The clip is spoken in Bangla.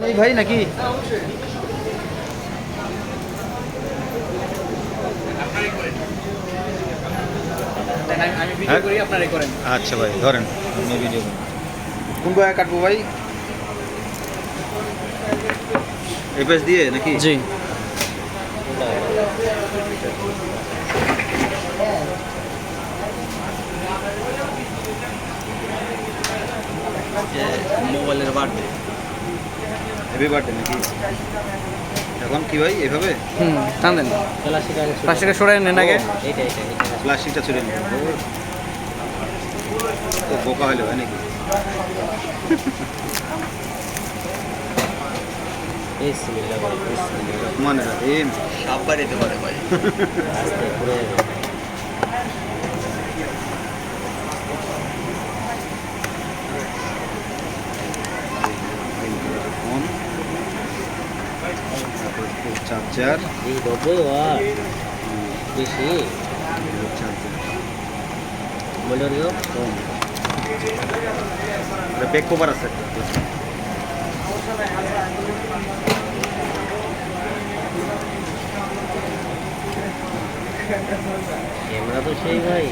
এই ভাই নাকি আমি ভিডিও করি আপনারাই করেন। আচ্ছা ভাই ধরেন আমি ভিডিও করি। কোন ভাই কাটবো ভাই? এই পেজ দিয়ে নাকি? জি মোবাইলের বার্থডে, হ্যাপি বার্থডে নাকি? এখন কি ভাই এভাবে টান দেন, প্লাস্টিকটা সরাই নেন আগে। প্লাস্টিকটা ছুড়ে নেব, বোকা হইলো হয় নাকি? মানে রাহিম সাপ বাড়িতে পারে ভাই। ফোন, চার্জার, ব্যাক কভার আছে। ক্যামেরা তো সেই ভাই।